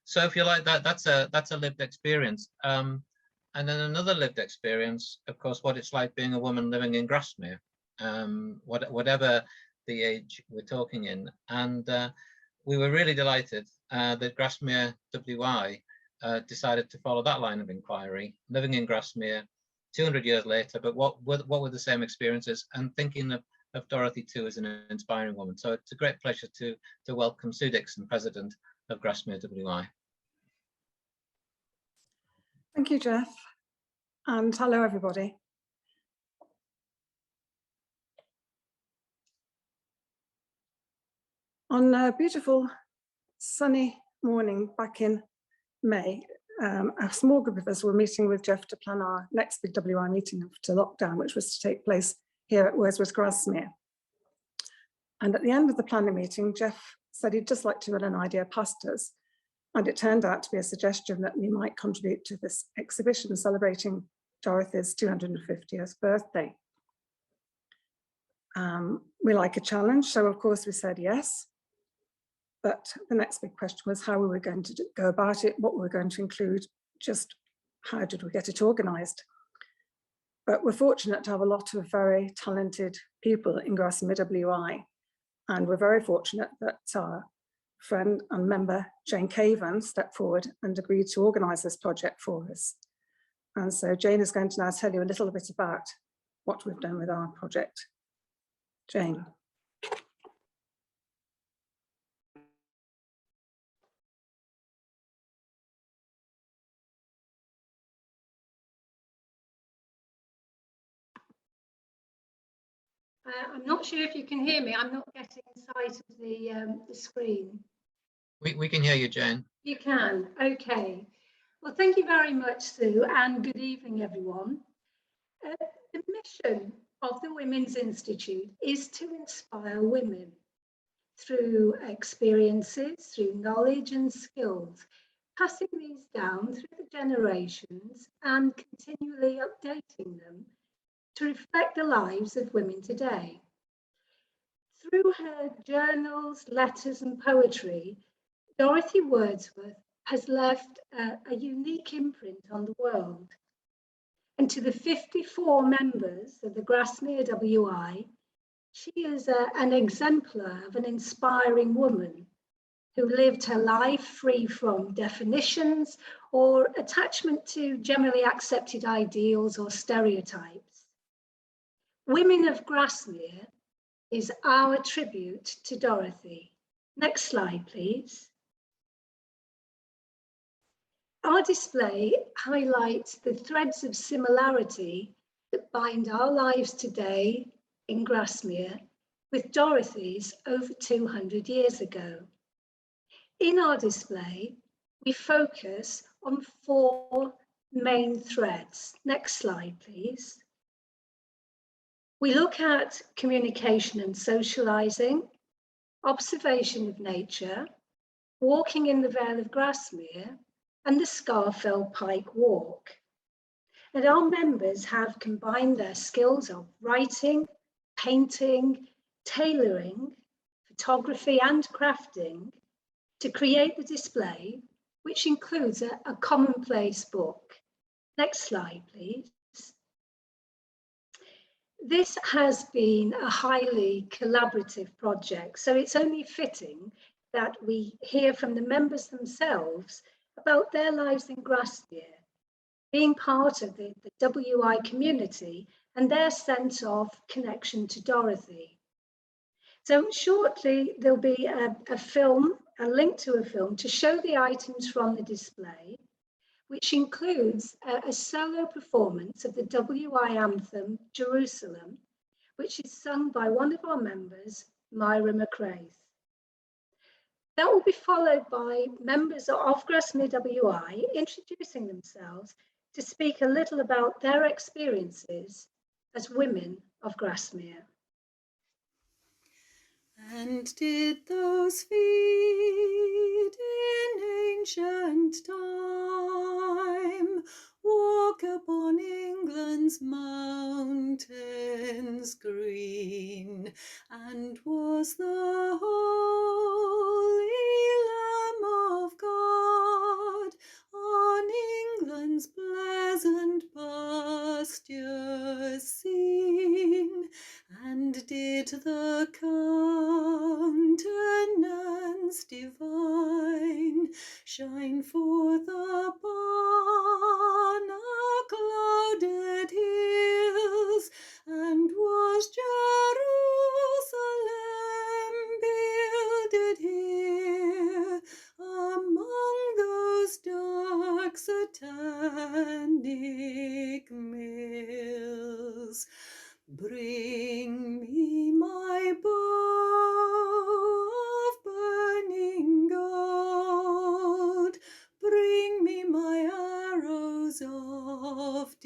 So if you like that, that's a lived experience. And then another lived experience, of course, what it's like being a woman living in Grasmere, whatever the age we're talking in. And we were really delighted that Grasmere WI decided to follow that line of inquiry, living in Grasmere 200 years later, but what were the same experiences, and thinking of Dorothy too as an inspiring woman. So it's a great pleasure to welcome Sue Dixon, President of Grasmere WI. Thank you, Jeff, and hello everybody. On a beautiful sunny morning back in May, a small group of us were meeting with Jeff to plan our next big WI meeting after lockdown, which was to take place here at Wordsworth Grasmere. And at the end of the planning meeting, Jeff said he'd just like to run an idea past us. And it turned out to be a suggestion that we might contribute to this exhibition celebrating Dorothy's 250th birthday. We like a challenge, so of course we said yes. But the next big question was how we were going to go about it, what we were going to include, just how did we get it organised. But we're fortunate to have a lot of very talented people in Grasmere WI, and we're very fortunate that our friend and member Jane Cavan stepped forward and agreed to organise this project for us. And so Jane is going to now tell you a little bit about what we've done with our project. Jane. I'm not sure if you can hear me. I'm not getting sight of the screen. We can hear you, Jane. You can, okay. Well, thank you very much, Sue, and good evening, everyone. The mission of the Women's Institute is to inspire women through experiences, through knowledge and skills, passing these down through the generations and continually updating them to reflect the lives of women today. Through her journals, letters and poetry, Dorothy Wordsworth has left a unique imprint on the world. And to the 54 members of the Grasmere WI, she is an exemplar of an inspiring woman who lived her life free from definitions or attachment to generally accepted ideals or stereotypes. Women of Grasmere is our tribute to Dorothy. Next slide, please. Our display highlights the threads of similarity that bind our lives today in Grasmere with Dorothy's over 200 years ago. In our display, we focus on 4 main threads. Next slide, please. We look at communication and socialising, observation of nature, walking in the Vale of Grasmere, and the Scarfell Pike Walk. And our members have combined their skills of writing, painting, tailoring, photography, and crafting to create the display, which includes a commonplace book. Next slide, please. This has been a highly collaborative project, so it's only fitting that we hear from the members themselves about their lives in Grasmere, being part of the WI community and their sense of connection to Dorothy. So shortly there'll be a film, a link to a film to show the items from the display, which includes a solo performance of the WI anthem, Jerusalem, which is sung by one of our members, Myra McRae. That will be followed by members of Grasmere WI introducing themselves to speak a little about their experiences as women of Grasmere. And did those feet in ancient time walk upon England's mountains green? And was the Holy Lamb of God the countenance divine shine forth upon our clouded hills, and was Jerusalem builded here among those dark satanic mills. Bring me my bow of burning gold, bring me my arrows of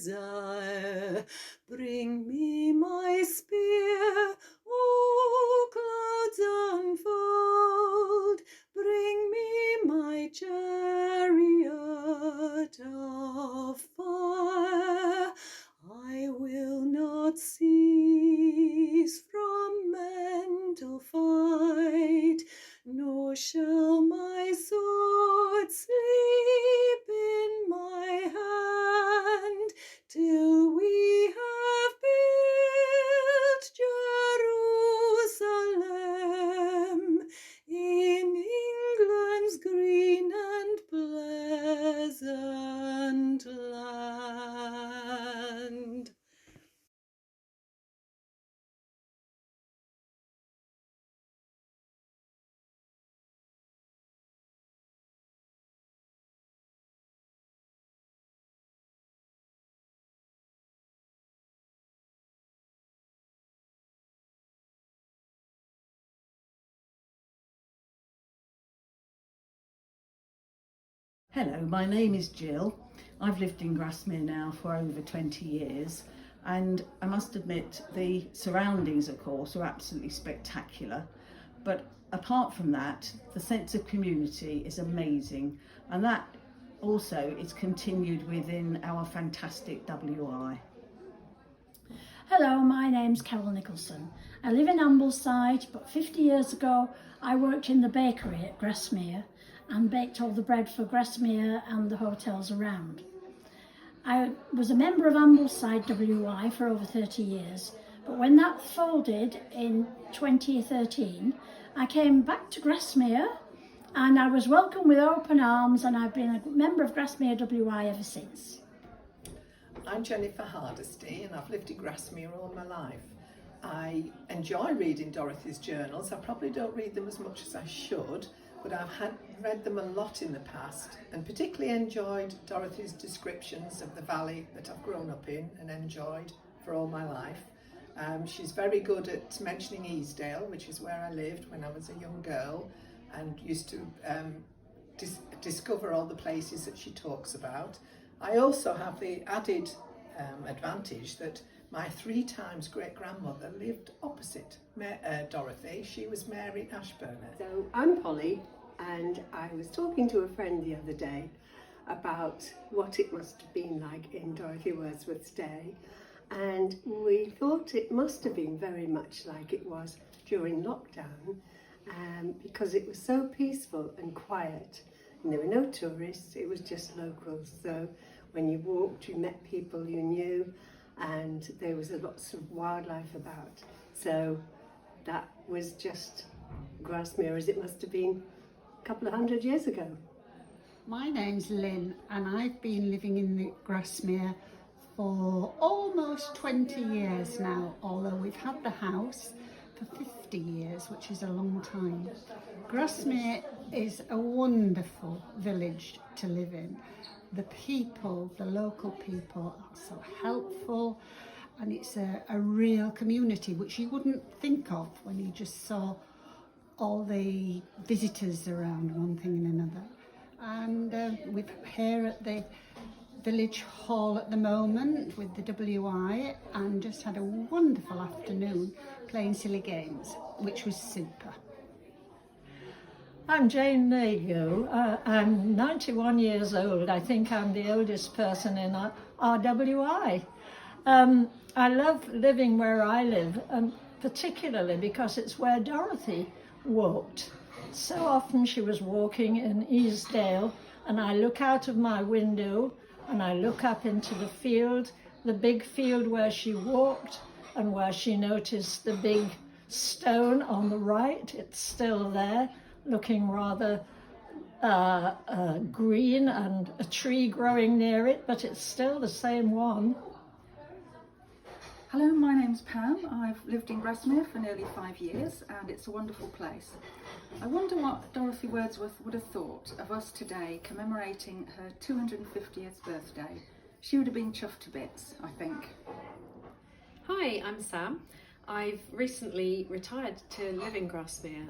desire, bring me my spear, oh clouds unfold, bring me my chariot of fire. I will not cease from mental fight, nor shall my sword sleep in my hand, till we have built Jerusalem in England's green and pleasant land. Hello, my name is Jill. I've lived in Grasmere now for over 20 years, and I must admit the surroundings, of course, are absolutely spectacular. But apart from that, the sense of community is amazing, and that also is continued within our fantastic WI. Hello, my name's Carol Nicholson. I live in Ambleside, but 50 years ago I worked in the bakery at Grasmere and baked all the bread for Grasmere and the hotels around. I was a member of Ambleside WI for over 30 years, but when that folded in 2013, I came back to Grasmere and I was welcomed with open arms, and I've been a member of Grasmere WI ever since. I'm Jennifer Hardesty, and I've lived in Grasmere all my life. I enjoy reading Dorothy's journals. I probably don't read them as much as I should, but I've read them a lot in the past, and particularly enjoyed Dorothy's descriptions of the valley that I've grown up in and enjoyed for all my life. She's very good at mentioning Easdale, which is where I lived when I was a young girl, and used to discover all the places that she talks about. I also have the added advantage that my 3 times great-grandmother lived opposite Dorothy. She was Mary Ashburner. So I'm Polly, and I was talking to a friend the other day about what it must have been like in Dorothy Wordsworth's day, and we thought it must have been very much like it was during lockdown, because it was so peaceful and quiet, and there were no tourists, it was just locals. So when you walked, you met people you knew, and there was lots of wildlife about. So that was just Grasmere as it must have been a couple of 100 years ago. My name's Lynn, and I've been living in the Grasmere for almost 20 years now, although we've had the house for 50 years, which is a long time. Grasmere is a wonderful village to live in. The people, the local people, are so helpful, and it's a real community which you wouldn't think of when you just saw all the visitors around, one thing and another. And we're here at the village hall at the moment with the WI, and just had a wonderful afternoon playing silly games, which was super. I'm Jane Nago. I'm 91 years old. I think I'm the oldest person in our RWI. I love living where I live, particularly because it's where Dorothy walked. So often she was walking in Easdale, and I look out of my window and I look up into the field, the big field where she walked, and where she noticed the big stone on the right. It's still there, looking rather green, and a tree growing near it, but it's still the same one. Hello, my name's Pam. I've lived in Grasmere for nearly 5 years and it's a wonderful place. I wonder what Dorothy Wordsworth would have thought of us today commemorating her 250th birthday. She would have been chuffed to bits, I think. Hi, I'm Sam. I've recently retired to live in Grasmere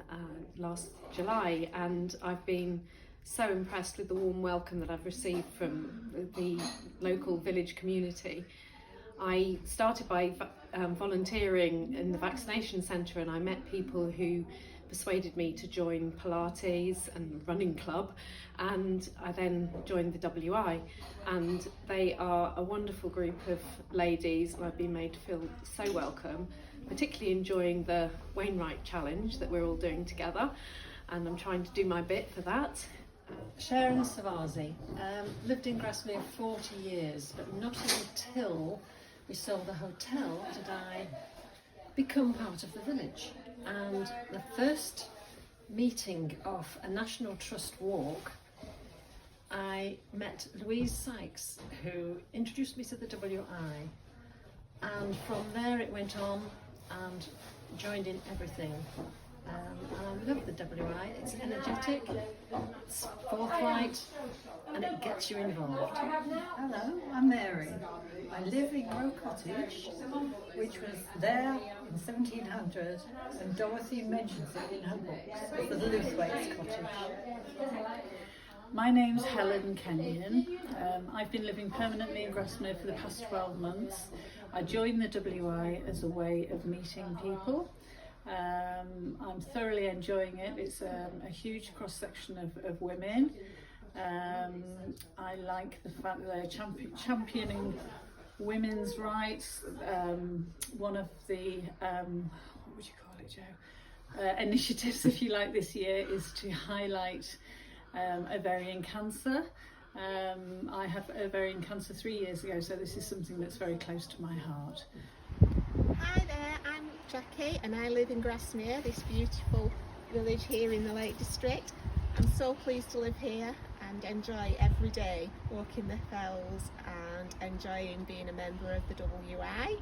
last July, and I've been so impressed with the warm welcome that I've received from the local village community. I started by volunteering in the vaccination centre, and I met people who persuaded me to join Pilates and running club, and I then joined the WI, and they are a wonderful group of ladies, and I've been made to feel so welcome, particularly enjoying the Wainwright challenge that we're all doing together, and I'm trying to do my bit for that. Sharon Savazi, lived in Grasmere 40 years, but not until we sold the hotel did I become part of the village. And the first meeting of a National Trust walk, I met Louise Sykes, who introduced me to the WI, and from there it went on and joined in everything. And I love the WI. It's energetic, it's forthright, and it gets you involved. Hello, I'm Mary. I live in Row Cottage, which was there in 1700, and Dorothy mentions it in her books. It's the Luthwaite's cottage. My name's Helen Kenyon. I've been living permanently in Grasmere for the past 12 months. I joined the WI as a way of meeting people. I'm thoroughly enjoying it. It's a huge cross-section of women. I like the fact that they're championing women's rights. One of the, what would you call it, Jo? Initiatives, if you like, this year is to highlight ovarian cancer. I had ovarian cancer 3 years ago, so this is something that's very close to my heart. Hi there, I'm Jackie and I live in Grasmere, this beautiful village here in the Lake District. I'm so pleased to live here and enjoy every day walking the fells and enjoying being a member of the WI.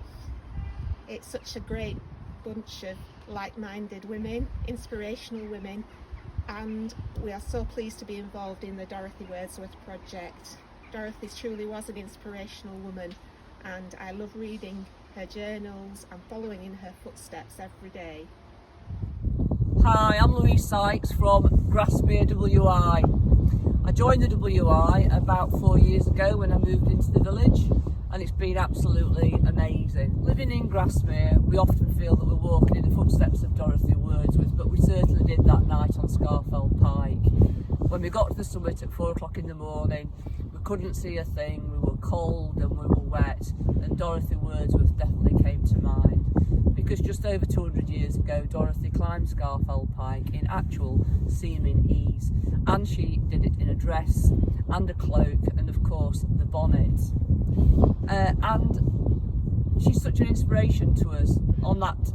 It's such a great bunch of like-minded women, inspirational women, and we are so pleased to be involved in the Dorothy Wordsworth project. Dorothy truly was an inspirational woman, and I love reading her journals and following in her footsteps every day. Hi, I'm Louise Sykes from Grasmere WI. I joined the WI about 4 years ago when I moved into the village, and it's been absolutely amazing. Living in Grasmere, we often feel that we're walking in the footsteps of Dorothy Wordsworth, but we certainly did that night on Scarfell Pike. When we got to the summit at 4 o'clock in the morning, we couldn't see a thing, we were cold and we were wet, and Dorothy Wordsworth definitely came to mind. Because just over 200 years ago, Dorothy climbed Scarfell Pike in actual seeming ease, and she did it in a dress and a cloak and of course the bonnet. And she's such an inspiration to us on that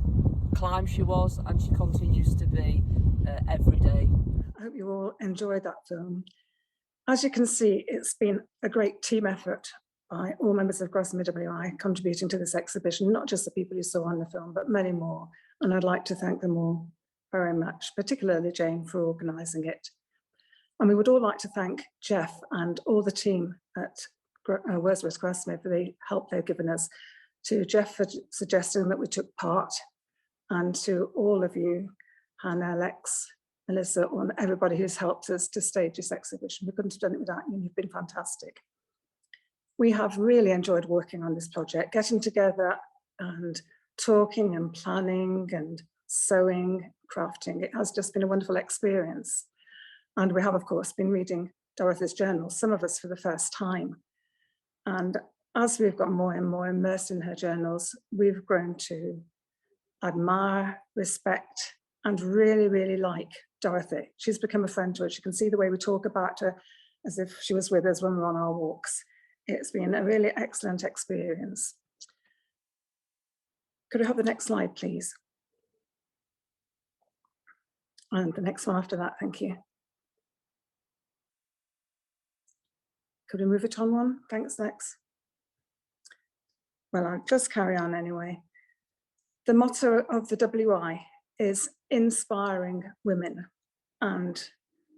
climb she was, and she continues to be every day. I hope you all enjoyed that film. As you can see, it's been a great team effort by all members of Grasmere WI contributing to this exhibition, not just the people you saw on the film, but many more. And I'd like to thank them all very much, particularly Jane for organising it. And we would all like to thank Jeff and all the team at Wordsworth Grasmere for the help they've given us, to Jeff for suggesting that we took part, and to all of you, Hannah, Lex, Melissa, and everybody who's helped us to stage this exhibition. We couldn't have done it without you, and you've been fantastic. We have really enjoyed working on this project, getting together and talking and planning and sewing, crafting. It has just been a wonderful experience. And we have, of course, been reading Dorothy's journals, some of us for the first time. And as we've got more and more immersed in her journals, we've grown to admire, respect, and really, really like Dorothy. She's become a friend to us. You can see the way we talk about her as if she was with us when we're on our walks. It's been a really excellent experience. Could I have the next slide, please? And the next one after that, thank you. Could we move it on one? Thanks, next. Well, I'll just carry on anyway. The motto of the WI is inspiring women, and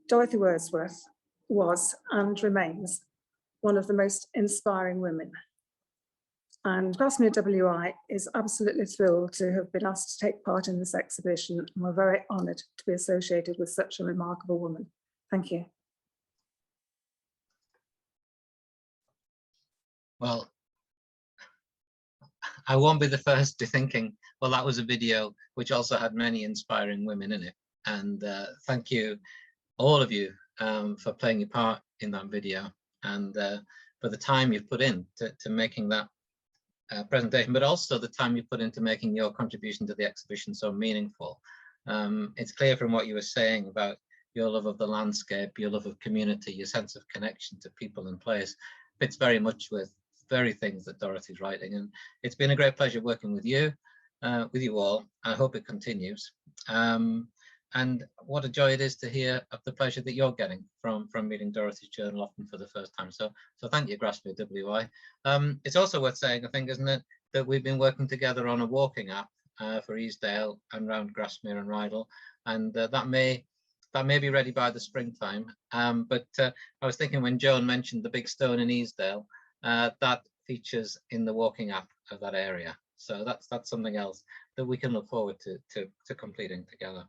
Dorothy Wordsworth was and remains one of the most inspiring women. And Grasmere WI is absolutely thrilled to have been asked to take part in this exhibition, and we're very honoured to be associated with such a remarkable woman. Thank you. Well, I won't be the first to thinking, well, that was a video which also had many inspiring women in it. And thank you, all of you, for playing your part in that video, and for the time you've put in to making that presentation, but also the time you put into making your contribution to the exhibition so meaningful. It's clear from what you were saying about your love of the landscape, your love of community, your sense of connection to people and place fits very much with very things that Dorothy's writing. And it's been a great pleasure working with you all. I hope it continues. And what a joy it is to hear of the pleasure that you're getting from reading Dorothy's journal, often for the first time. So thank you, Grasmere WI. It's also worth saying, I think, isn't it, that we've been working together on a walking app for Easdale and round Grasmere and Rydal, and that may be ready by the springtime. But I was thinking, when Joan mentioned the big stone in Easdale, that features in the walking app of that area. So that's something else that we can look forward to completing together.